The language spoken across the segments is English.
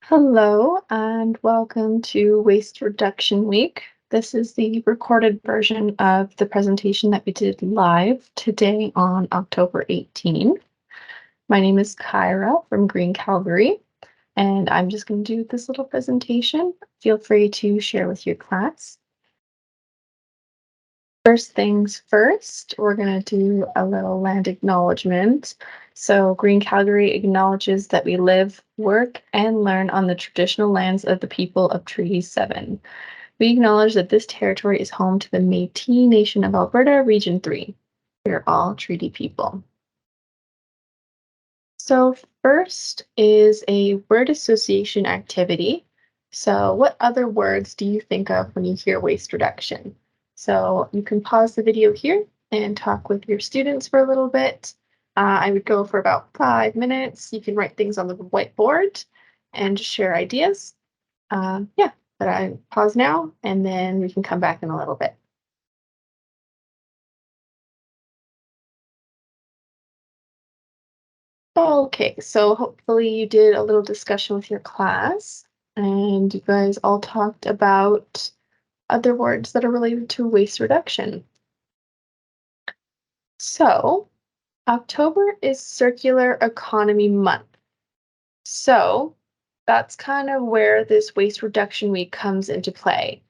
Hello and welcome to Waste Reduction Week. This is the recorded version of the presentation that we did live today on October 18th. My name is Kyra from Green Calgary, and I'm just going to do this little presentation. Feel free to share with your class. First things first, we're going to do a little land acknowledgement. So Green Calgary acknowledges that we live, work, and learn on the traditional lands of the people of Treaty 7. We acknowledge that this territory is home to the Métis Nation of Alberta, Region 3. We are all treaty people. So first is a word association activity. So what other words do you think of when you hear waste reduction? So you can pause the video here and talk with your students for a little bit. I would go for about 5 minutes. You can write things on the whiteboard and just share ideas. Yeah, but I pause now and then we can come back in a little bit. Okay, so hopefully you did a little discussion with your class and you guys all talked about other words that are related to waste reduction. So, October is Circular Economy Month. So, that's kind of where this Waste Reduction Week comes into play.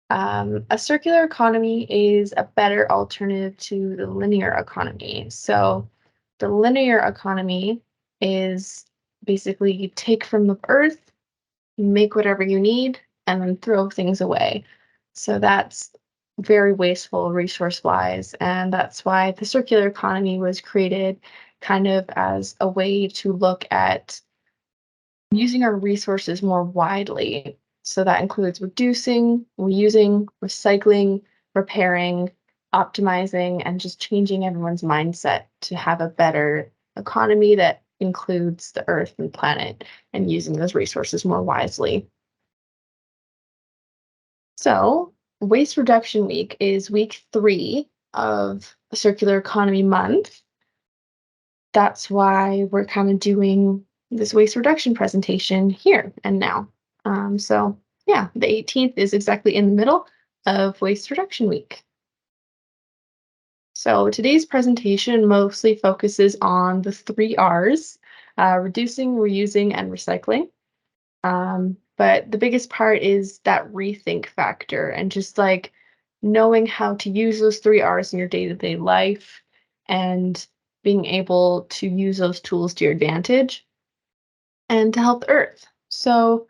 A circular economy is a better alternative to the linear economy. So, the linear economy is basically you take from the earth, make whatever you need, and then throw things away. So that's very wasteful resource wise. And that's why the circular economy was created kind of as a way to look at using our resources more widely. So that includes reducing, reusing, recycling, repairing, optimizing, and just changing everyone's mindset to have a better economy that includes the earth and planet and using those resources more wisely. So, Waste Reduction Week is week 3 of the Circular Economy Month. That's why we're kind of doing this waste reduction presentation here and now. So yeah, the 18th is exactly in the middle of Waste Reduction Week. So today's presentation mostly focuses on the 3 Rs, reducing, reusing, and recycling. But the biggest part is that rethink factor and just like knowing how to use those 3 Rs in your day-to-day life and being able to use those tools to your advantage and to help the earth. So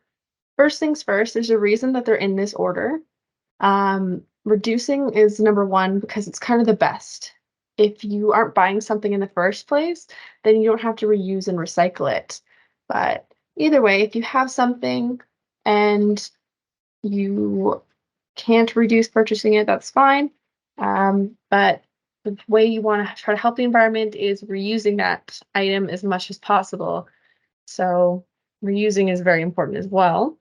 first things first, there's a reason that they're in this order. Reducing is number one because it's kind of the best. If you aren't buying something in the first place, then you don't have to reuse and recycle it. But either way, if you have something and you can't reduce purchasing it, that's fine. But the way you want to try to help the environment is reusing that item as much as possible. So reusing is very important as well.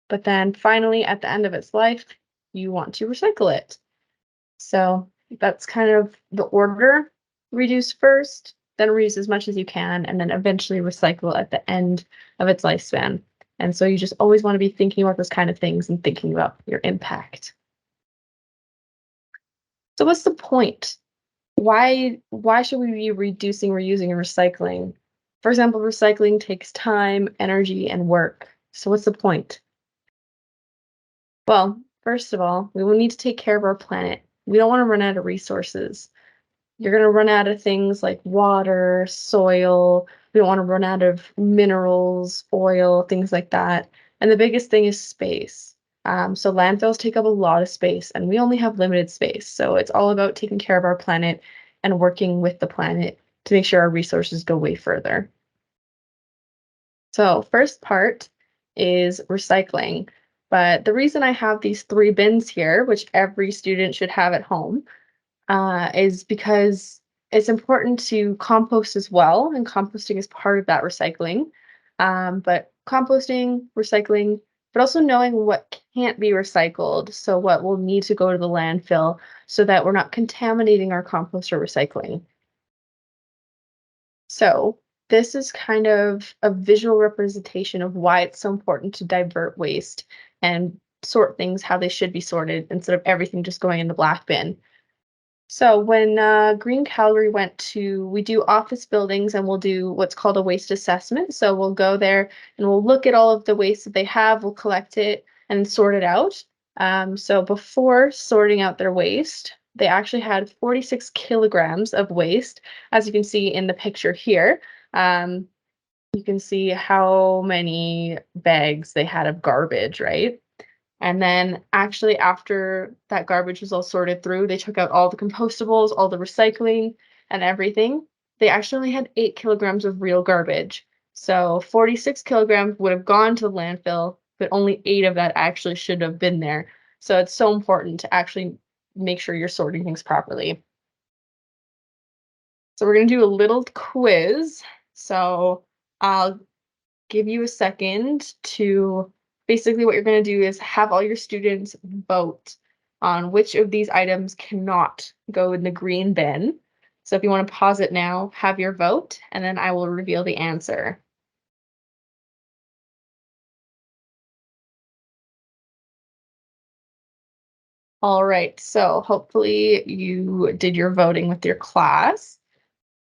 But then finally, at the end of its life, you want to recycle it. So that's kind of the order. Reduce first, then reuse as much as you can, and then eventually recycle at the end of its lifespan. And so you just always want to be thinking about those kind of things and thinking about your impact. So what's the point? Why should we be reducing, reusing, and recycling? For example, recycling takes time, energy, and work. So what's the point? Well, first of all, we will need to take care of our planet. We don't want to run out of resources. You're going to run out of things like water, soil. We don't want to run out of minerals, oil, things like that. And the biggest thing is space. So landfills take up a lot of space, and we only have limited space. So it's all about taking care of our planet and working with the planet to make sure our resources go way further. So first part is recycling. But the reason I have these 3 bins here, which every student should have at home, is because it's important to compost as well, and composting is part of that recycling. But composting, recycling, but also knowing what can't be recycled, so what will need to go to the landfill so that we're not contaminating our compost or recycling. So this is kind of a visual representation of why it's so important to divert waste and sort things how they should be sorted instead of everything just going in the black bin. So when Green Calgary we do office buildings and we'll do what's called a waste assessment. So we'll go there and we'll look at all of the waste that they have, we'll collect it and sort it out. So before sorting out their waste, they actually had 46 kilograms of waste, as you can see in the picture here. Um, you can see how many bags they had of garbage, right? And then actually after that garbage was all sorted through, they took out all the compostables, all the recycling and everything. They actually only had 8 kilograms of real garbage. So 46 kilograms would have gone to the landfill, but only 8 of that actually should have been there. So it's so important to actually make sure you're sorting things properly. So we're going to do a little quiz. So I'll give you a second to basically what you're going to do is have all your students vote on which of these items cannot go in the green bin. So if you want to pause it now, have your vote, and then I will reveal the answer. All right, so hopefully you did your voting with your class.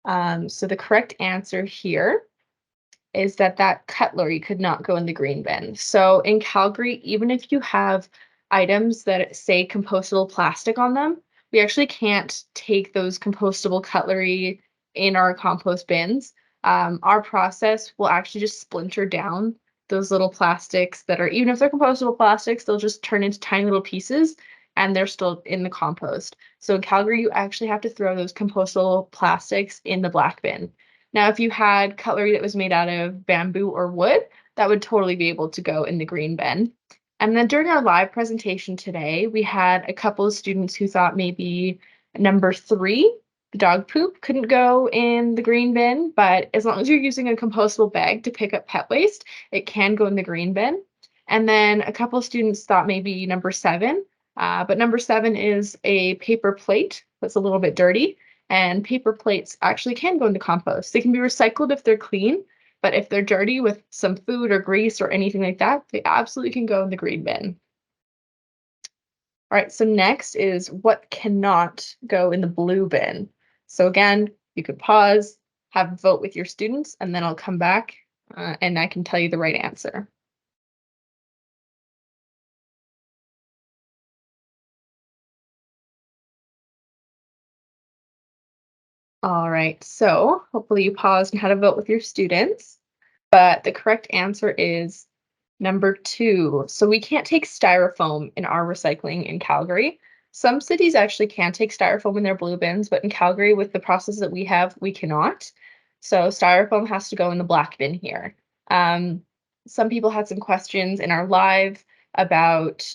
So the correct answer here is that cutlery could not go in the green bin. So in Calgary, even if you have items that say compostable plastic on them, we actually can't take those compostable cutlery in our compost bins. Our process will actually just splinter down those little plastics that are, even if they're compostable plastics, they'll just turn into tiny little pieces and they're still in the compost. So in Calgary, you actually have to throw those compostable plastics in the black bin. Now, if you had cutlery that was made out of bamboo or wood, that would totally be able to go in the green bin. And then during our live presentation today, we had a couple of students who thought maybe number 3, the dog poop, couldn't go in the green bin, but as long as you're using a compostable bag to pick up pet waste, it can go in the green bin. And then a couple of students thought maybe number 7, but number 7 is a paper plate that's a little bit dirty. And paper plates actually can go into compost. They can be recycled if they're clean, but if they're dirty with some food or grease or anything like that, they absolutely can go in the green bin. All right, so next is what cannot go in the blue bin. So again, you could pause, have a vote with your students, and then I'll come back and I can tell you the right answer. All right, so hopefully you paused and had a vote with your students, but the correct answer is number 2. So we can't take styrofoam in our recycling in Calgary. Some cities actually can take styrofoam in their blue bins, but in Calgary, with the process that we have, we cannot. So styrofoam has to go in the black bin here. Some people had some questions in our live about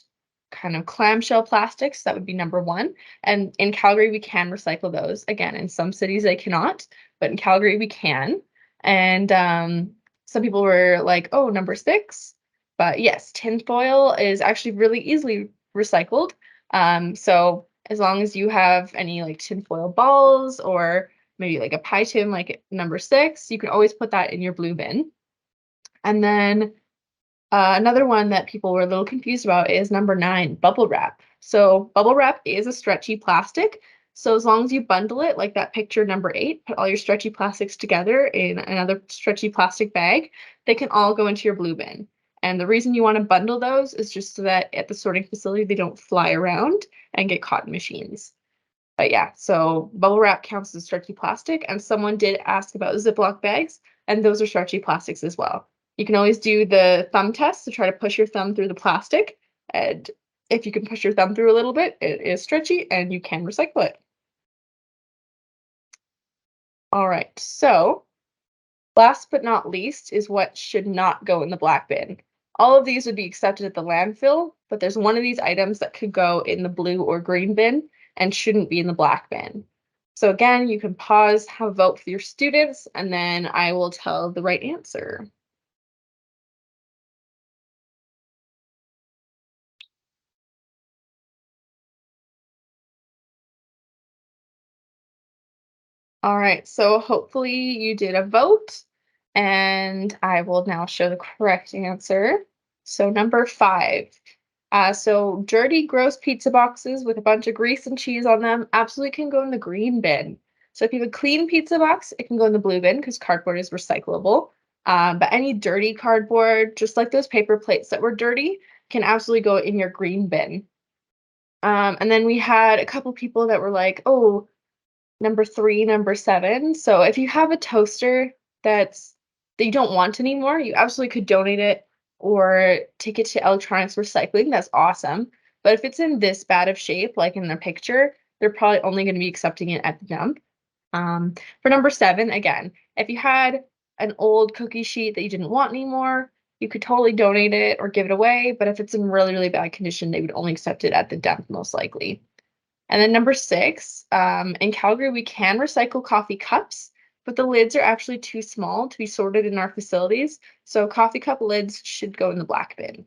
kind of clamshell plastics. That would be number 1. And in Calgary, we can recycle those. Again, in some cities they cannot, but in Calgary we can. And some people were like, oh, number 6. But yes, tinfoil is actually really easily recycled. So as long as you have any like tinfoil balls or maybe like a pie tin like number 6, you can always put that in your blue bin. And then another one that people were a little confused about is number 9, bubble wrap. So bubble wrap is a stretchy plastic. So as long as you bundle it, like that picture number 8, put all your stretchy plastics together in another stretchy plastic bag, they can all go into your blue bin. And the reason you want to bundle those is just so that at the sorting facility, they don't fly around and get caught in machines. But yeah, so bubble wrap counts as stretchy plastic. And someone did ask about Ziploc bags, and those are stretchy plastics as well. You can always do the thumb test to try to push your thumb through the plastic. And if you can push your thumb through a little bit, it is stretchy and you can recycle it. All right, so last but not least is what should not go in the black bin. All of these would be accepted at the landfill, but there's one of these items that could go in the blue or green bin and shouldn't be in the black bin. So again, you can pause, have a vote for your students, and then I will tell the right answer. All right, so hopefully you did a vote. And I will now show the correct answer. So number 5. So dirty, gross pizza boxes with a bunch of grease and cheese on them absolutely can go in the green bin. So if you have a clean pizza box, it can go in the blue bin because cardboard is recyclable. But any dirty cardboard, just like those paper plates that were dirty, can absolutely go in your green bin. And then we had a couple people that were like, oh, number 3, number 7. So if you have a toaster that you don't want anymore, you absolutely could donate it or take it to electronics recycling. That's awesome. But if it's in this bad of shape, like in the picture, they're probably only going to be accepting it at the dump. For number 7, again, if you had an old cookie sheet that you didn't want anymore, you could totally donate it or give it away. But if it's in really, really bad condition, they would only accept it at the dump, most likely. And then number 6, in Calgary, we can recycle coffee cups, but the lids are actually too small to be sorted in our facilities. So coffee cup lids should go in the black bin.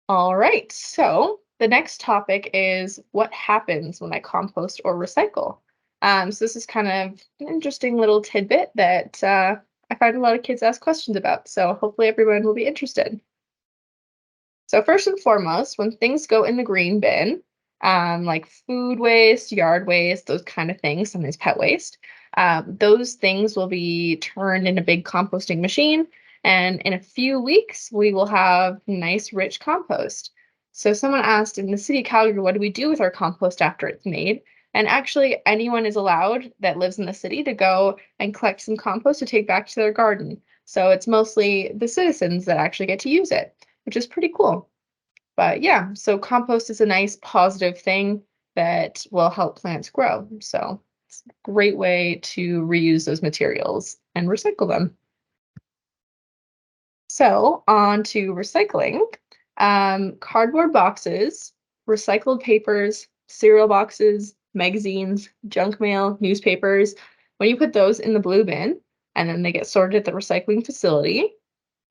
All right, so the next topic is what happens when I compost or recycle. So this is kind of an interesting little tidbit that I find a lot of kids ask questions about. So hopefully everyone will be interested. So first and foremost, when things go in the green bin, like food waste, yard waste, those kind of things, sometimes pet waste, those things will be turned in a big composting machine. And in a few weeks, we will have nice, rich compost. So someone asked in the city of Calgary, what do we do with our compost after it's made? And actually, anyone is allowed that lives in the city to go and collect some compost to take back to their garden. So it's mostly the citizens that actually get to use it, which is pretty cool. But yeah, so compost is a nice positive thing that will help plants grow. So it's a great way to reuse those materials and recycle them. So on to recycling. Cardboard boxes, recycled papers, cereal boxes, magazines, junk mail, newspapers. When you put those in the blue bin and then they get sorted at the recycling facility,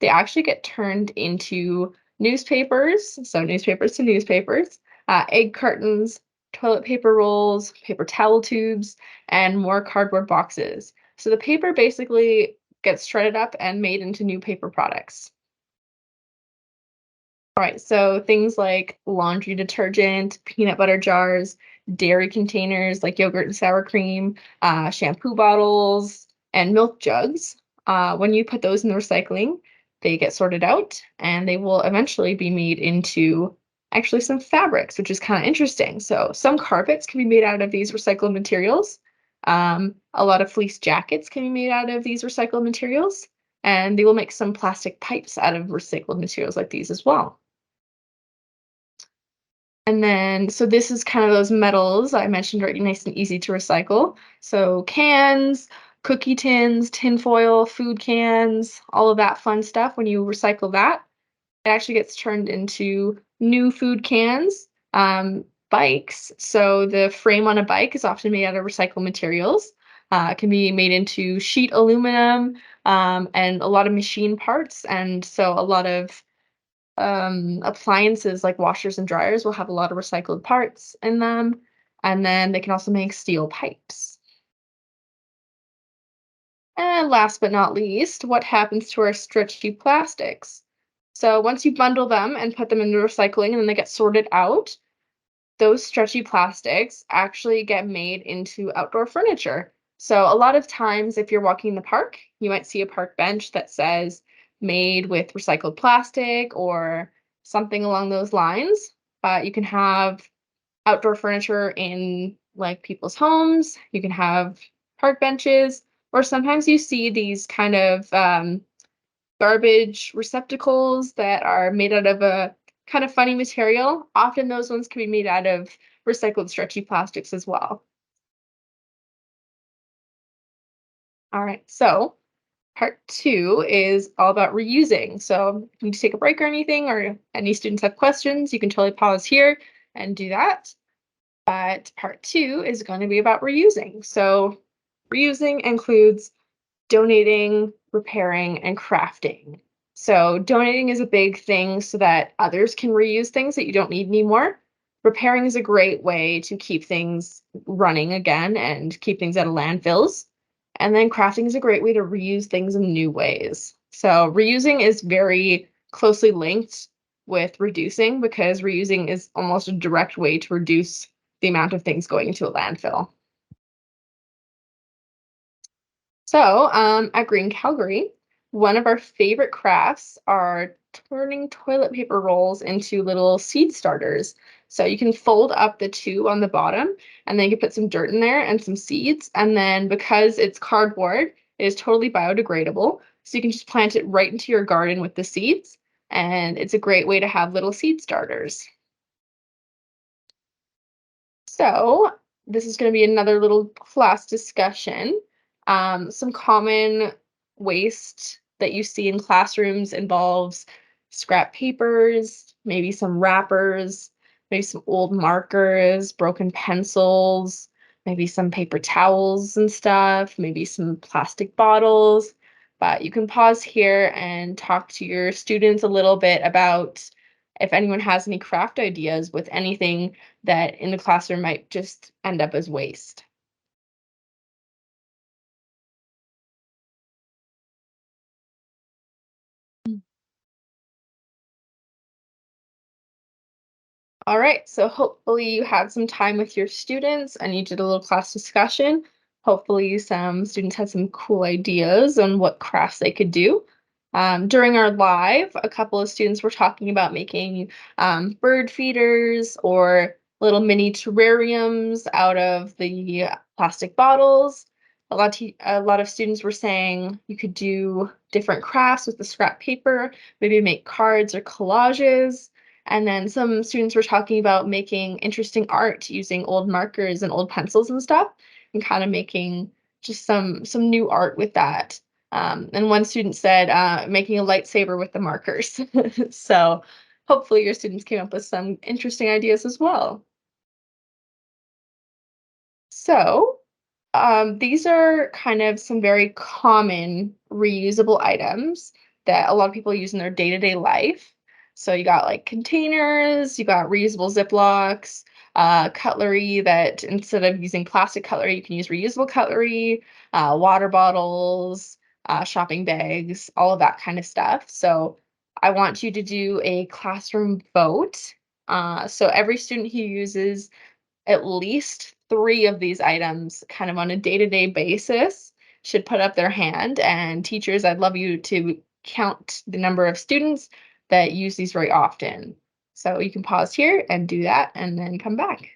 they actually get turned into newspapers, so newspapers to newspapers, egg cartons, toilet paper rolls, paper towel tubes, and more cardboard boxes. So the paper basically gets shredded up and made into new paper products. All right, so things like laundry detergent, peanut butter jars, dairy containers like yogurt and sour cream, shampoo bottles, and milk jugs. When you put those in the recycling, they get sorted out and they will eventually be made into actually some fabrics, which is kind of interesting. So some carpets can be made out of these recycled materials. A lot of fleece jackets can be made out of these recycled materials, and they will make some plastic pipes out of recycled materials like these as well. And then, so this is kind of those metals I mentioned are nice and easy to recycle. So cans, cookie tins, tin foil, food cans, all of that fun stuff. When you recycle that, it actually gets turned into new food cans. Bikes. So the frame on a bike is often made out of recycled materials. It can be made into sheet aluminum, and a lot of machine parts. And so a lot of appliances like washers and dryers will have a lot of recycled parts in them. And then they can also make steel pipes. And last but not least, what happens to our stretchy plastics? So once you bundle them and put them into recycling and then they get sorted out, those stretchy plastics actually get made into outdoor furniture. So a lot of times if you're walking in the park, you might see a park bench that says made with recycled plastic or something along those lines. You can have outdoor furniture in like people's homes. You can have park benches, or sometimes you see these kind of garbage receptacles that are made out of a kind of funny material. Often those ones can be made out of recycled stretchy plastics as well. All right, so part 2 is all about reusing. So if you need to take a break or anything, or any students have questions, you can totally pause here and do that. But part 2 is going to be about reusing. So reusing includes donating, repairing, and crafting. So donating is a big thing so that others can reuse things that you don't need anymore. Repairing is a great way to keep things running again and keep things out of landfills. And then crafting is a great way to reuse things in new ways. So reusing is very closely linked with reducing because reusing is almost a direct way to reduce the amount of things going into a landfill. So, at Green Calgary, one of our favorite crafts are turning toilet paper rolls into little seed starters. So you can fold up the tube on the bottom, and then you can put some dirt in there and some seeds. And then because it's cardboard, it is totally biodegradable. So you can just plant it right into your garden with the seeds. And it's a great way to have little seed starters. So, this is going to be another little class discussion. Some common waste that you see in classrooms involves scrap papers, maybe some wrappers, maybe some old markers, broken pencils, maybe some paper towels and stuff, maybe some plastic bottles. But you can pause here and talk to your students a little bit about if anyone has any craft ideas with anything that in the classroom might just end up as waste. All right, so hopefully you had some time with your students and you did a little class discussion. Hopefully some students had some cool ideas on what crafts they could do. During our live, a couple of students were talking about making bird feeders or little mini terrariums out of the plastic bottles. A lot of students were saying you could do different crafts with the scrap paper, maybe make cards or collages. And then some students were talking about making interesting art using old markers and old pencils and stuff, and kind of making just some new art with that. And one student said making a lightsaber with the markers. So hopefully your students came up with some interesting ideas as well. So these are kind of some very common reusable items that a lot of people use in their day-to-day life. So you got like containers, you got reusable Ziplocs, cutlery that instead of using plastic cutlery, you can use reusable cutlery, water bottles, shopping bags, all of that kind of stuff. So I want you to do a classroom vote. So every student who uses at least 3 of these items kind of on a day-to-day basis should put up their hand, and teachers, I'd love you to count the number of students that use these very often. So you can pause here and do that and then come back.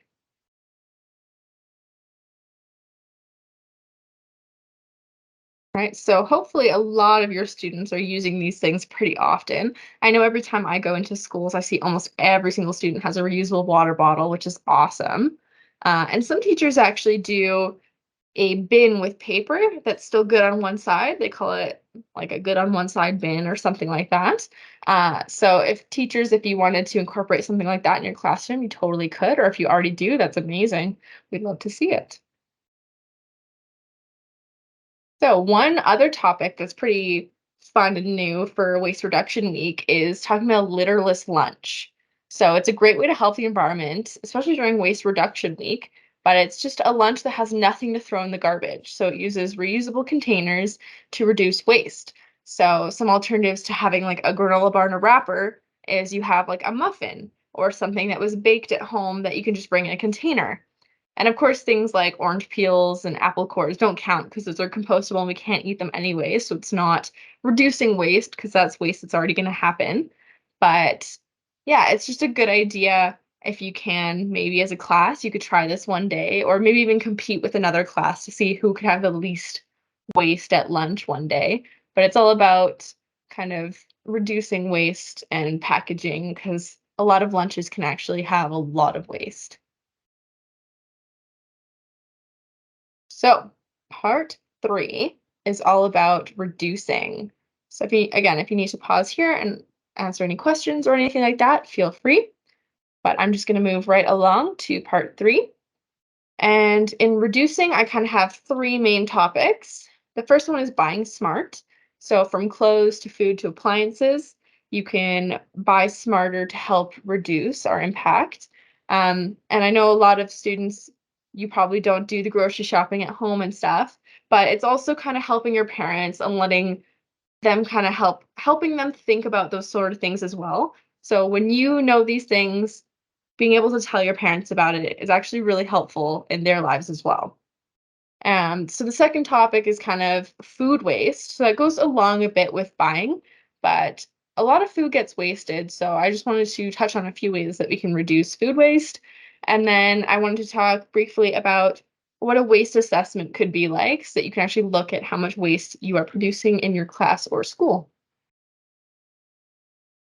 Right, so hopefully a lot of your students are using these things pretty often. I know every time I go into schools, I see almost every single student has a reusable water bottle, which is awesome. And some teachers actually do a bin with paper that's still good on one side. They call it like a good on one side bin or something like that. So if teachers, if you wanted to incorporate something like that in your classroom, you totally could. Or if you already do, that's amazing. We'd love to see it. So one other topic that's pretty fun and new for Waste Reduction Week is talking about litterless lunch. So it's a great way to help the environment, especially during Waste Reduction Week, but it's just a lunch that has nothing to throw in the garbage. So it uses reusable containers to reduce waste. So some alternatives to having like a granola bar and a wrapper is you have like a muffin or something that was baked at home that you can just bring in a container. And of course, things like orange peels and apple cores don't count because those are compostable and we can't eat them anyway. So it's not reducing waste because that's waste that's already going to happen. But yeah, it's just a good idea if you can, maybe as a class, you could try this one day or maybe even compete with another class to see who could have the least waste at lunch one day. But it's all about kind of reducing waste and packaging because a lot of lunches can actually have a lot of waste. So, part 3 is all about reducing. So, if you need to pause here and answer any questions or anything like that, feel free. But I'm just going to move right along to part 3. And in reducing, I kind of have 3 main topics. The first one is buying smart. So, from clothes to food to appliances, you can buy smarter to help reduce our impact. And I know a lot of students, you probably don't do the grocery shopping at home and stuff, but it's also kind of helping your parents and letting them kind of helping them think about those sort of things as well. So when you know these things, being able to tell your parents about it is actually really helpful in their lives as well. So the second topic is kind of food waste. So that goes along a bit with buying, but a lot of food gets wasted. So I just wanted to touch on a few ways that we can reduce food waste. And then I wanted to talk briefly about what a waste assessment could be like so that you can actually look at how much waste you are producing in your class or school.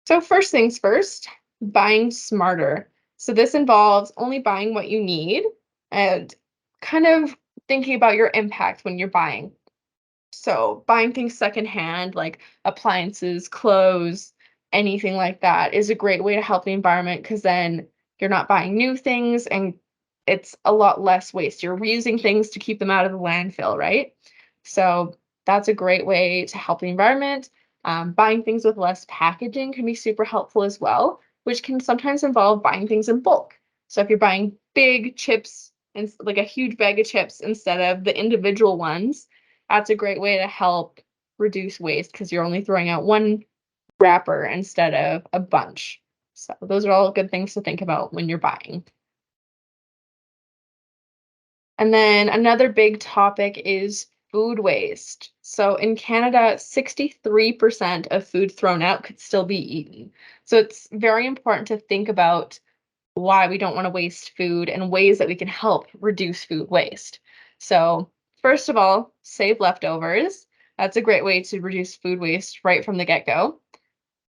So, first things first, buying smarter. So, this involves only buying what you need and kind of thinking about your impact when you're buying. So, buying things secondhand, like appliances, clothes, anything like that, is a great way to help the environment because then you're not buying new things and it's a lot less waste. You're reusing things to keep them out of the landfill, right? So, that's a great way to help the environment. Buying things with less packaging can be super helpful as well, which can sometimes involve buying things in bulk. So, if you're buying big chips and like a huge bag of chips instead of the individual ones, that's a great way to help reduce waste because you're only throwing out one wrapper instead of a bunch. So those are all good things to think about when you're buying. And then another big topic is food waste. So in Canada, 63% of food thrown out could still be eaten. So it's very important to think about why we don't want to waste food and ways that we can help reduce food waste. So, first of all, save leftovers. That's a great way to reduce food waste right from the get go.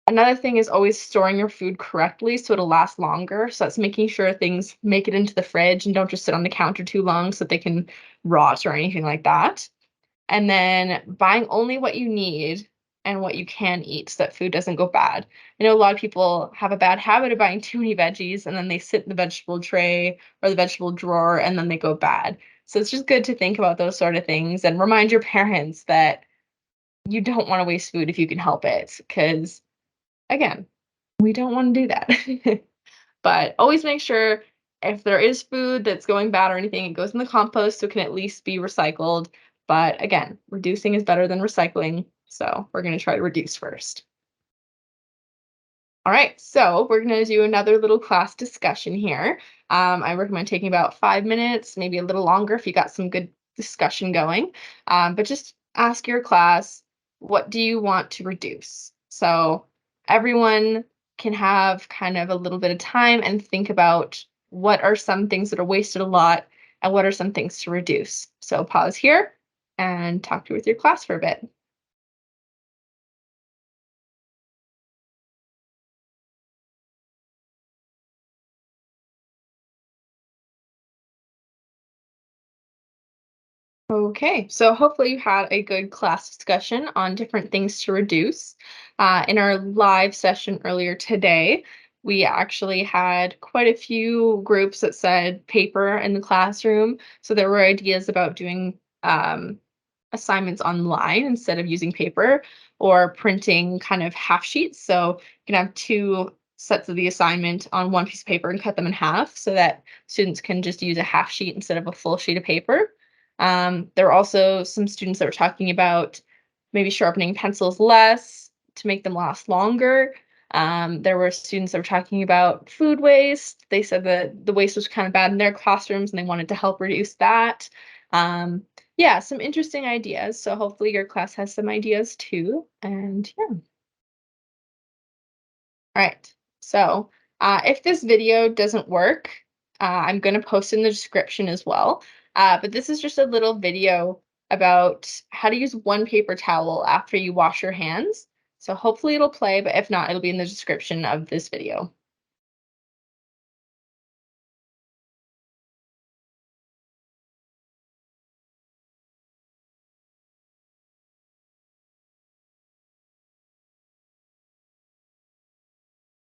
Another thing is always storing your food correctly so it'll last longer. So, that's making sure things make it into the fridge and don't just sit on the counter too long so that they can rot or anything like that. And then buying only what you need and what you can eat so that food doesn't go bad. I know a lot of people have a bad habit of buying too many veggies and then they sit in the vegetable tray or the vegetable drawer and then they go bad. So it's just good to think about those sort of things and remind your parents that you don't want to waste food if you can help it. Because again, we don't want to do that. But always make sure if there is food that's going bad or anything, it goes in the compost so it can at least be recycled. But again, reducing is better than recycling. So we're going to try to reduce first. All right, so we're going to do another little class discussion here. I recommend taking about 5 minutes, maybe a little longer if you got some good discussion going. But just ask your class, what do you want to reduce? So everyone can have kind of a little bit of time and think about what are some things that are wasted a lot and what are some things to reduce. So pause here and talk to with your class for a bit. Okay, so hopefully you had a good class discussion on different things to reduce. In our live session earlier today, we actually had quite a few groups that said paper in the classroom. So there were ideas about doing assignments online instead of using paper or printing kind of half sheets. So you can have two sets of the assignment on one piece of paper and cut them in half so that students can just use a half sheet instead of a full sheet of paper. There were also some students that were talking about maybe sharpening pencils less to make them last longer. There were students that were talking about food waste. They said that the waste was kind of bad in their classrooms and they wanted to help reduce that. Um, yeah, some interesting ideas. So hopefully your class has some ideas too. And yeah. All right. So if this video doesn't work, I'm going to post in the description as well. But this is just a little video about how to use one paper towel after you wash your hands. So hopefully it'll play, but if not, it'll be in the description of this video.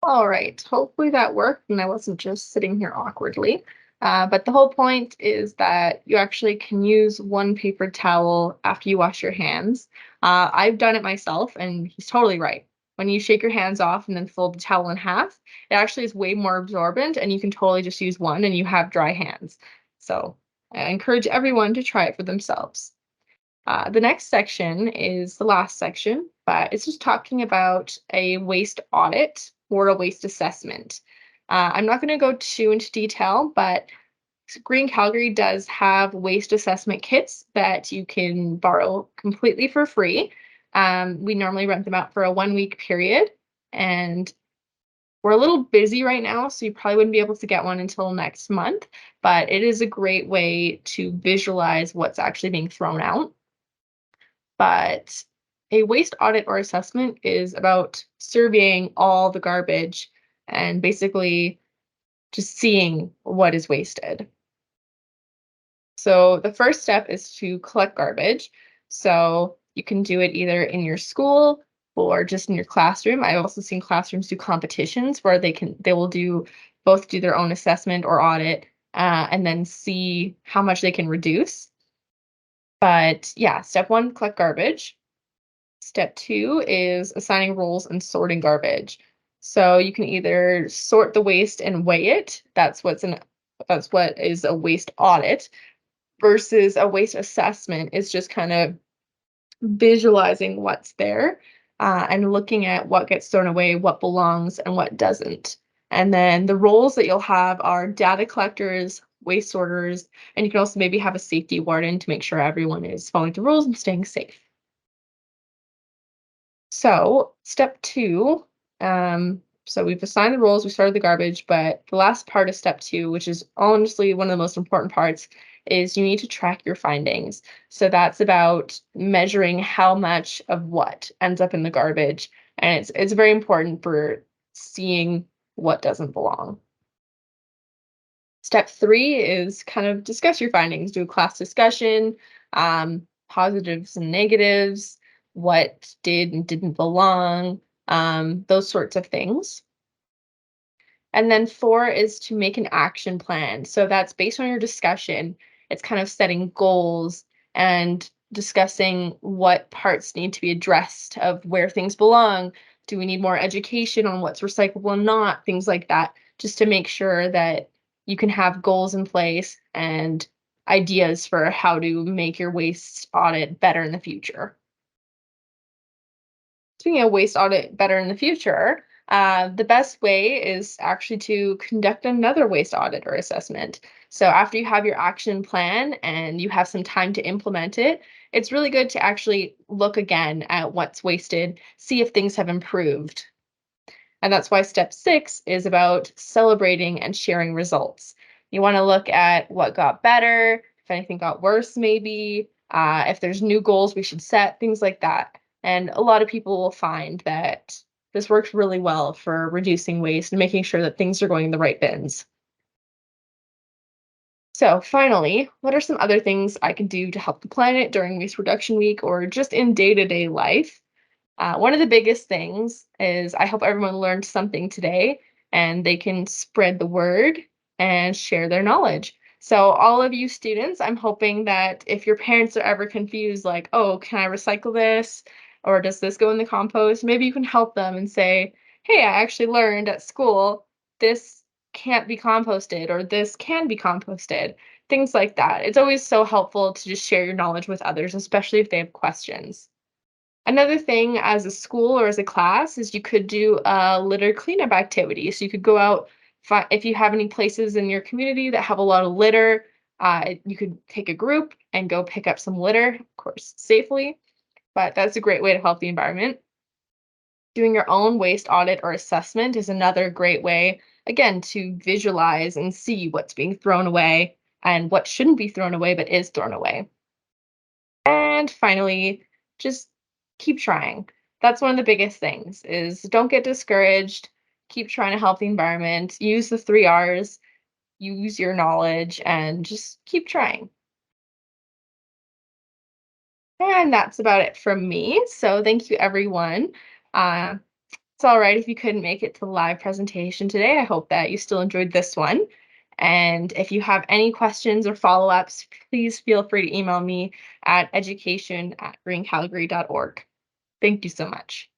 All right, hopefully that worked and I wasn't just sitting here awkwardly. But the whole point is that you actually can use one paper towel after you wash your hands. I've done it myself and he's totally right. When you shake your hands off and then fold the towel in half, it actually is way more absorbent and you can totally just use one and you have dry hands. So I encourage everyone to try it for themselves. The next section is the last section, but it's just talking about a waste audit or a waste assessment. I'm not going to go too into detail, but Green Calgary does have waste assessment kits that you can borrow completely for free. We normally rent them out for a 1 week period, and we're a little busy right now, so you probably wouldn't be able to get one until next month, but it is a great way to visualize what's actually being thrown out. But a waste audit or assessment is about surveying all the garbage and basically just seeing what is wasted. So the first step is to collect garbage. So you can do it either in your school or just in your classroom. I've also seen classrooms do competitions where they will do both do their own assessment or audit and then see how much they can reduce. But yeah, step one, collect garbage. Step two is assigning roles and sorting garbage. So you can either sort the waste and weigh it. That's what is a waste audit versus a waste assessment is just kind of visualizing what's there and looking at what gets thrown away, what belongs, and what doesn't. And then the roles that you'll have are data collectors, waste sorters, and you can also maybe have a safety warden to make sure everyone is following the rules and staying safe. So step two, so we've assigned the roles, we started the garbage, but the last part of step two, which is honestly one of the most important parts, is you need to track your findings. So that's about measuring how much of what ends up in the garbage. And it's very important for seeing what doesn't belong. Step three is kind of discuss your findings, do a class discussion, positives and negatives, what did and didn't belong, those sorts of things. And then four is to make an action plan. So that's based on your discussion. It's kind of setting goals and discussing what parts need to be addressed of where things belong. Do we need more education on what's recyclable and not? Things like that, just to make sure that you can have goals in place and ideas for how to make your waste audit better in the future. Speaking of waste audit better in the future, the best way is actually to conduct another waste audit or assessment. So after you have your action plan and you have some time to implement it, it's really good to actually look again at what's wasted, see if things have improved. And that's why step six is about celebrating and sharing results. You want to look at what got better, if anything got worse, maybe, if there's new goals we should set, things like that. And a lot of people will find that this works really well for reducing waste and making sure that things are going in the right bins. So, finally, what are some other things I can do to help the planet during Waste Reduction Week or just in day to day life? One of the biggest things is I hope everyone learned something today and they can spread the word and share their knowledge. So, all of you students, I'm hoping that if your parents are ever confused, like, oh, can I recycle this? Or does this go in the compost? Maybe you can help them and say, hey, I actually learned at school this can't be composted or this can be composted. Things like that. It's always so helpful to just share your knowledge with others, especially if they have questions. Another thing as a school or as a class is you could do a litter cleanup activity. So you could go out, if you have any places in your community that have a lot of litter, you could take a group and go pick up some litter, of course, safely, but that's a great way to help the environment. Doing your own waste audit or assessment is another great way, again, to visualize and see what's being thrown away and what shouldn't be thrown away but is thrown away. And finally, just keep trying. That's one of the biggest things is don't get discouraged. Keep trying to help the environment. Use the 3 R's, use your knowledge, and just keep trying. And that's about it from me. So thank you, everyone. Uh, it's all right if you couldn't make it to the live presentation today. I hope that you still enjoyed this one. And if you have any questions or follow-ups, please feel free to email me at education@greencalgary.org. Thank you so much.